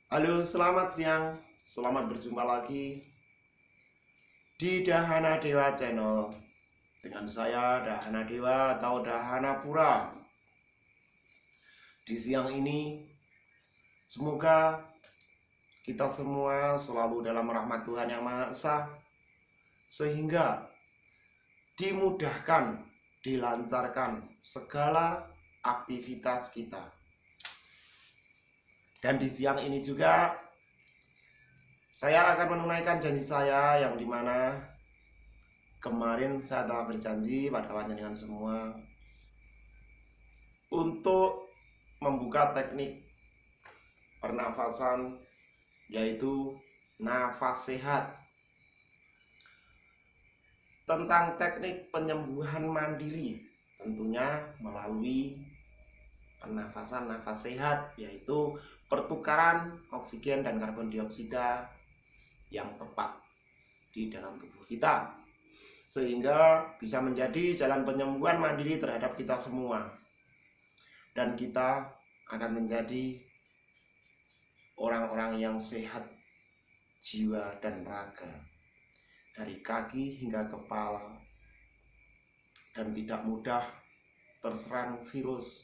Halo, selamat siang. Selamat berjumpa lagi di Dahana Dewa Channel dengan saya Dahana Dewa atau Dahana Pura. Di siang ini, semoga kita semua selalu dalam rahmat Tuhan Yang Maha Esa, sehingga dimudahkan, dilancarkan segala aktivitas kita. Dan di siang ini juga saya akan menunaikan janji saya yang dimana kemarin saya telah berjanji pada panjenengan semua untuk membuka teknik pernafasan, yaitu nafas sehat, tentang teknik penyembuhan mandiri, tentunya melalui pernafasan nafas sehat, yaitu pertukaran oksigen dan karbon dioksida yang tepat di dalam tubuh kita, sehingga bisa menjadi jalan penyembuhan mandiri terhadap kita semua, dan kita akan menjadi orang-orang yang sehat jiwa dan raga, dari kaki hingga kepala, dan tidak mudah terserang virus,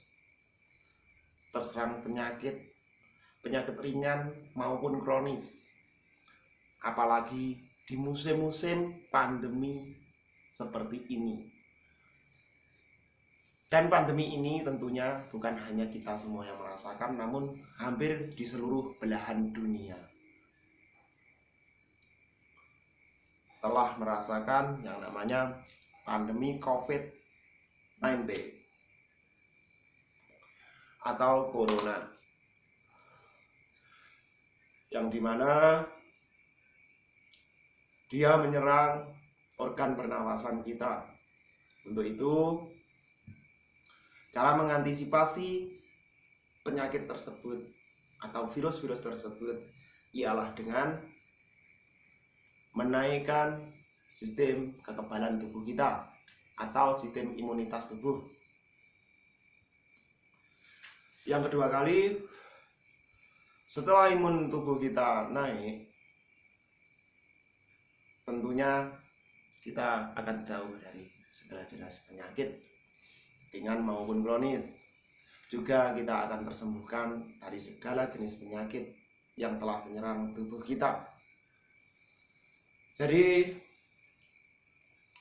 terserang penyakit ringan maupun kronis, apalagi di musim-musim pandemi seperti ini. Dan pandemi ini tentunya bukan hanya kita semua yang merasakan, namun hampir di seluruh belahan dunia telah merasakan yang namanya pandemi COVID-19 atau Corona, yang dimana dia menyerang organ pernafasan kita. Untuk itu, cara mengantisipasi penyakit tersebut atau virus-virus tersebut ialah dengan menaikkan sistem kekebalan tubuh kita atau sistem imunitas tubuh. Yang kedua kali, setelah imun tubuh kita naik, tentunya kita akan jauh dari segala jenis penyakit ringan maupun kronis. Juga kita akan tersembuhkan dari segala jenis penyakit yang telah menyerang tubuh kita. Jadi,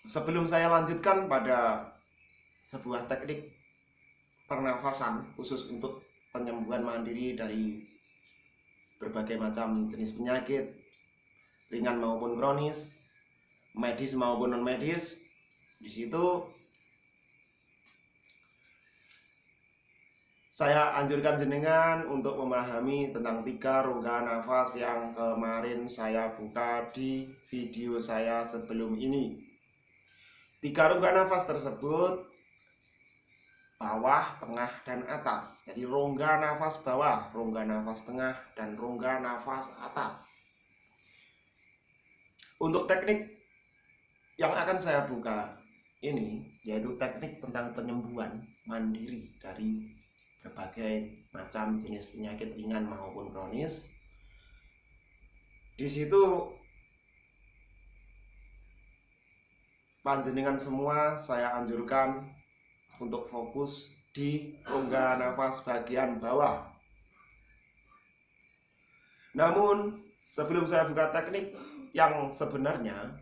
sebelum saya lanjutkan pada sebuah teknik pernafasan khusus untuk penyembuhan mandiri dari berbagai macam jenis penyakit ringan maupun kronis, medis maupun non medis, di situ saya anjurkan jenengan untuk memahami tentang 3 rongga nafas yang kemarin saya buka di video saya sebelum ini. 3 rongga nafas tersebut bawah, tengah, dan atas. Jadi rongga nafas bawah, rongga nafas tengah, dan rongga nafas atas. Untuk teknik yang akan saya buka ini, yaitu teknik tentang penyembuhan mandiri dari berbagai macam jenis penyakit ringan maupun kronis. Di situ panjenengan semua saya anjurkan untuk fokus di rongga nafas bagian bawah. Namun sebelum saya buka teknik yang sebenarnya,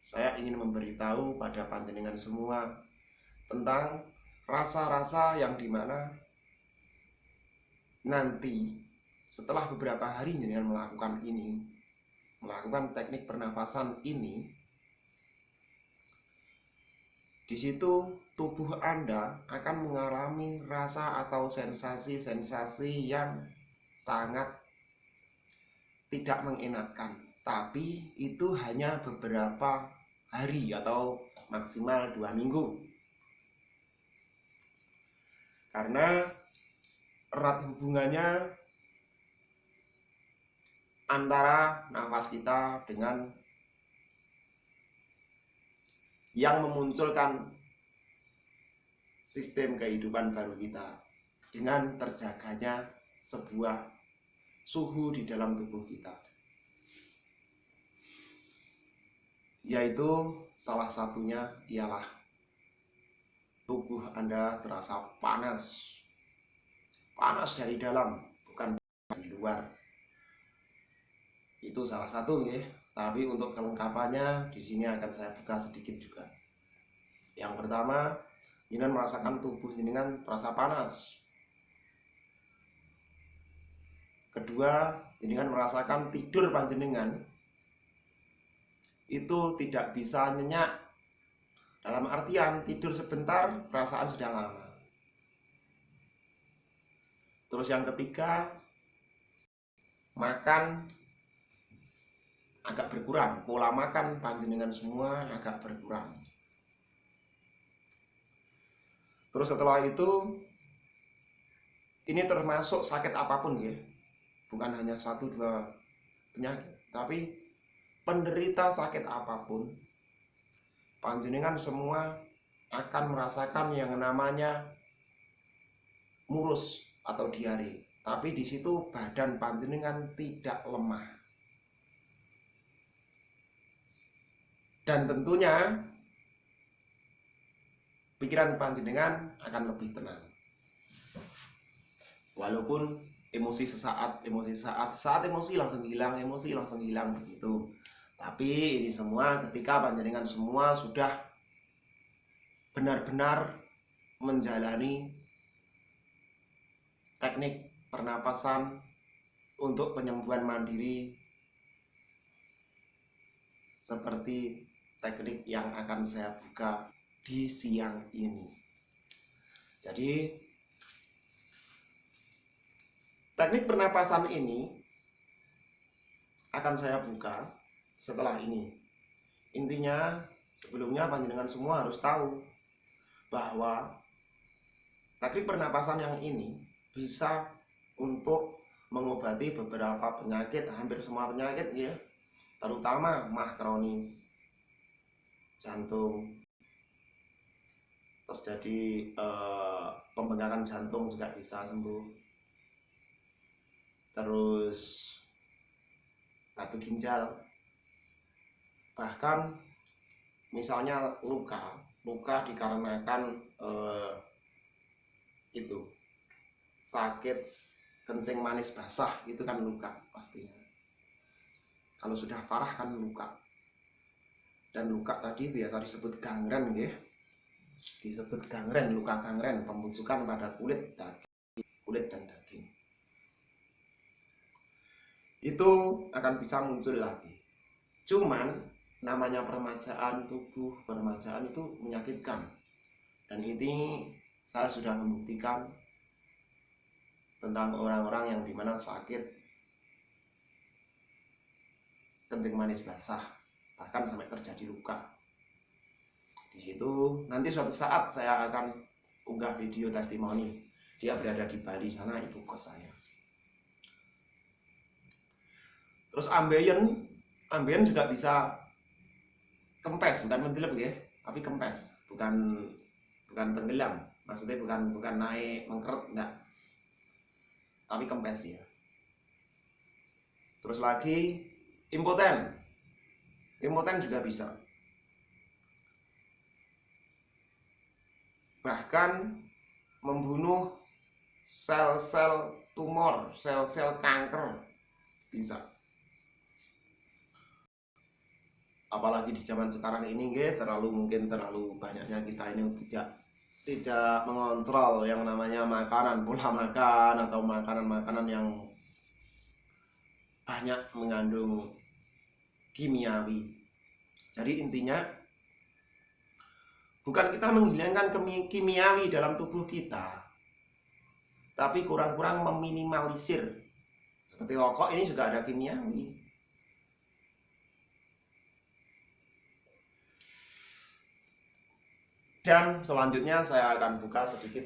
saya ingin memberitahu pada panjenengan semua tentang rasa-rasa yang dimana nanti setelah beberapa hari jenengan melakukan teknik pernafasan ini, di situ tubuh Anda akan mengalami rasa atau sensasi-sensasi yang sangat tidak mengenakan, tapi itu hanya beberapa hari atau maksimal 2 minggu, karena erat hubungannya antara nafas kita dengan yang memunculkan sistem kehidupan baru kita, dengan terjaganya sebuah suhu di dalam tubuh kita. Yaitu salah satunya ialah tubuh Anda terasa panas. Panas dari dalam, bukan dari luar. Itu salah satu ya. Tapi untuk kelengkapannya di sini akan saya buka sedikit juga. Yang pertama, jenengan merasakan tubuh jenengan terasa panas. Kedua, jenengan merasakan tidur panjenengan itu tidak bisa nyenyak. Dalam artian tidur sebentar, perasaan sudah lama. Terus yang ketiga, makan agak berkurang. Pola makan panjenengan semua agak berkurang. Terus setelah itu, ini termasuk sakit apapun ya. Bukan hanya 1-2 penyakit, tapi penderita sakit apapun, panjenengan semua akan merasakan yang namanya murus atau diare. Tapi di situ badan panjenengan tidak lemah. Dan tentunya pikiran panjenengan akan lebih tenang. Walaupun emosi saat emosi langsung hilang begitu. Tapi ini semua ketika panjenengan semua sudah benar-benar menjalani teknik pernapasan untuk penyembuhan mandiri seperti teknik yang akan saya buka di siang ini. Jadi teknik pernapasan ini akan saya buka setelah ini. Intinya sebelumnya panjenengan semua harus tahu bahwa teknik pernapasan yang ini bisa untuk mengobati beberapa penyakit, hampir semua penyakit ya, terutama mah kronis, jantung, terjadi pembengkakan jantung juga bisa sembuh, terus batu ginjal, bahkan misalnya luka dikarenakan itu sakit kencing manis basah, itu kan luka pastinya. Kalau sudah parah kan luka, dan luka tadi biasa disebut gangren ya, disebut gangren, luka gangren, pembusukan pada kulit dan daging. Itu akan bisa muncul lagi. Cuman namanya permajaan tubuh, permajaan itu menyakitkan. Dan ini saya sudah membuktikan tentang orang-orang yang dimana sakit kencing manis basah, bahkan sampai terjadi luka. Di situ nanti suatu saat saya akan unggah video testimoni. Dia berada di Bali sana, ibu kos saya. Terus ambeien juga bisa kempes, bukan mendelep ya, tapi kempes, bukan tenggelam. Maksudnya bukan naik mengkeret, enggak, tapi kempes ya. Terus lagi impoten juga bisa. Bahkan membunuh sel-sel tumor, sel-sel kanker bisa. Apalagi di zaman sekarang ini mungkin terlalu banyaknya kita ini tidak mengontrol yang namanya makanan, pola makan atau makanan-makanan yang banyak mengandung kimiawi. Jadi intinya bukan kita menghilangkan kimiawi dalam tubuh kita, tapi kurang-kurang meminimalisir. Seperti rokok ini juga ada kimiawi. Dan selanjutnya saya akan buka sedikit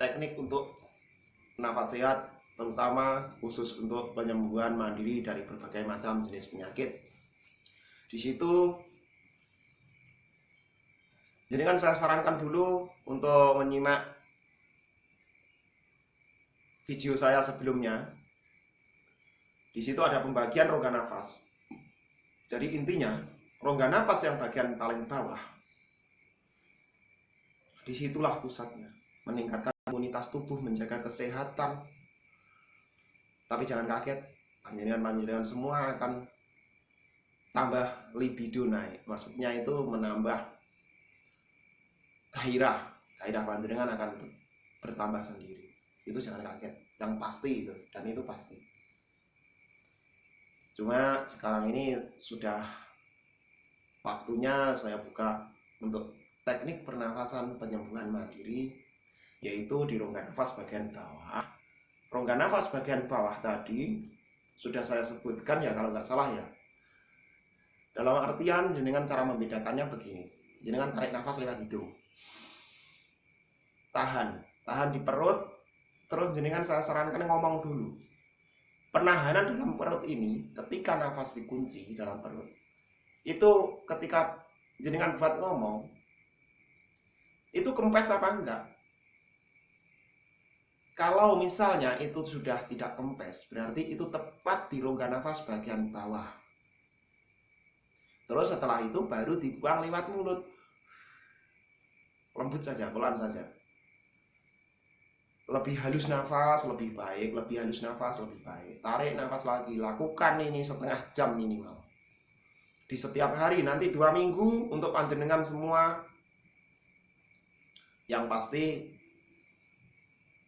teknik untuk nafas sehat, terutama khusus untuk penyembuhan mandiri dari berbagai macam jenis penyakit. Di situ jadi kan saya sarankan dulu untuk menyimak video saya sebelumnya Di situ ada pembagian rongga nafas. Jadi intinya, rongga nafas yang bagian paling bawah, disitulah pusatnya. Meningkatkan imunitas tubuh, menjaga kesehatan. Tapi jangan kaget, panjenengan semua akan tambah libido naik. Maksudnya itu menambah gairah panjenengan akan bertambah sendiri. Itu jangan kaget, yang pasti itu, dan itu pasti. Cuma sekarang ini sudah waktunya saya buka untuk teknik pernafasan penyembuhan mandiri, yaitu di rongga nafas bagian bawah. Rongga nafas bagian bawah tadi sudah saya sebutkan ya kalau nggak salah ya. Dalam artian jenengan cara membedakannya begini. Jenengan tarik nafas lewat hidung. Tahan di perut, terus jenengan saya sarankan ngomong dulu. Penahanan dalam perut ini ketika nafas dikunci dalam perut, itu ketika jenengan buat ngomong, itu kempes apa enggak? Kalau misalnya itu sudah tidak kempes, berarti itu tepat di rongga nafas bagian bawah. Terus setelah itu baru dibuang lewat mulut. Lembut saja, pelan saja. Lebih halus nafas, lebih baik. Lebih halus nafas, lebih baik. Tarik nafas lagi. Lakukan ini setengah jam minimal. Di setiap hari, nanti 2 minggu untuk panjenengan semua. Yang pasti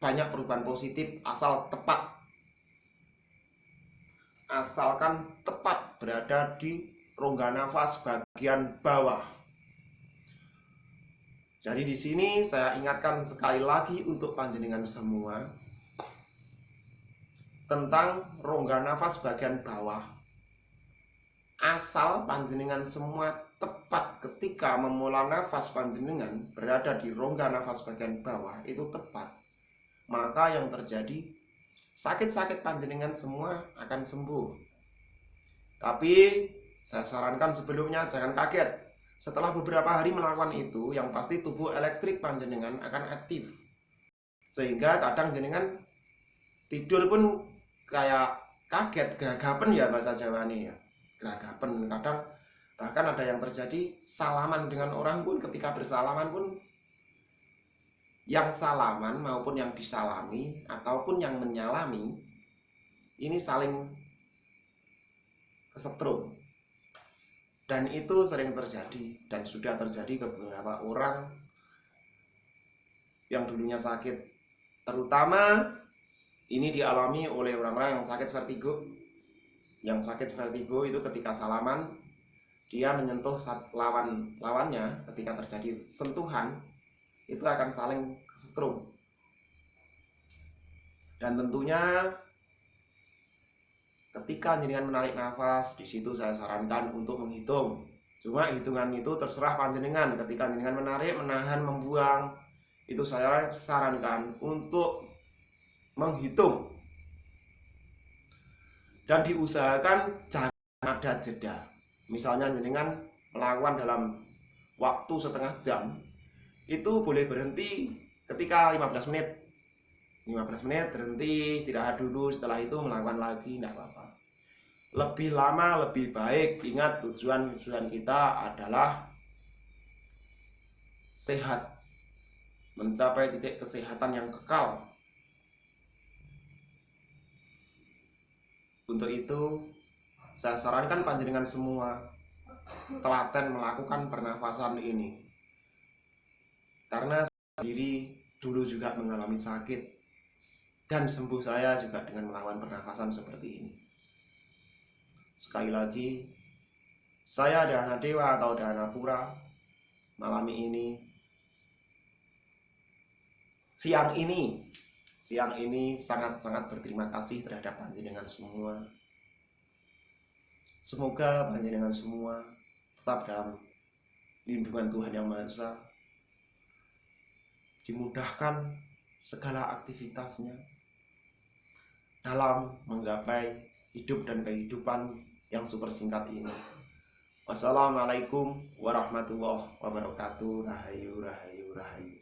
banyak perubahan positif asal tepat. Asalkan tepat berada di rongga nafas bagian bawah. Jadi di sini saya ingatkan sekali lagi untuk panjenengan semua tentang rongga nafas bagian bawah. Asal panjenengan semua tepat ketika memulai nafas panjenengan berada di rongga nafas bagian bawah itu tepat, maka yang terjadi sakit-sakit panjenengan semua akan sembuh. Tapi saya sarankan sebelumnya jangan kaget. Setelah beberapa hari melakukan itu, yang pasti tubuh elektrik panjenengan akan aktif. Sehingga kadang jenengan tidur pun kayak kaget, geragapen ya bahasa Jawa nih ya. Geragapen, kadang bahkan ada yang terjadi salaman dengan orang pun, ketika bersalaman pun yang salaman maupun yang disalami ataupun yang menyalami ini saling kesetrum. Dan itu sering terjadi dan sudah terjadi ke beberapa orang yang dulunya sakit. Terutama ini dialami oleh orang-orang yang sakit vertigo. Yang sakit vertigo itu ketika salaman, dia menyentuh lawannya, ketika terjadi sentuhan, itu akan saling kesetrum. Dan tentunya ketika jenengan menarik nafas, di situ saya sarankan untuk menghitung. Cuma hitungan itu terserah panjenengan. Ketika jenengan menarik, menahan, membuang, itu saya sarankan untuk menghitung. Dan diusahakan jangan ada jeda. Misalnya jenengan melakukan dalam waktu setengah jam, itu boleh berhenti ketika 15 menit. 15 menit berhenti, istirahat dulu, setelah itu melakukan lagi, tidak apa-apa. Lebih lama lebih baik. Ingat, tujuan kita adalah sehat, mencapai titik kesehatan yang kekal. Untuk itu saya sarankan panjenengan semua telaten melakukan pernafasan ini, karena saya sendiri dulu juga mengalami sakit dan sembuh saya juga dengan melakukan pernafasan seperti ini. Sekali lagi, saya Dahana Dewa atau Dahana Pura malam ini, siang ini sangat-sangat berterima kasih terhadap panjenengan semua. Semoga panjenengan semua tetap dalam lindungan Tuhan Yang Maha Esa, dimudahkan segala aktivitasnya dalam menggapai hidup dan kehidupan yang super singkat ini. Wassalamualaikum warahmatullahi wabarakatuh. Rahayu, rahayu, rahayu.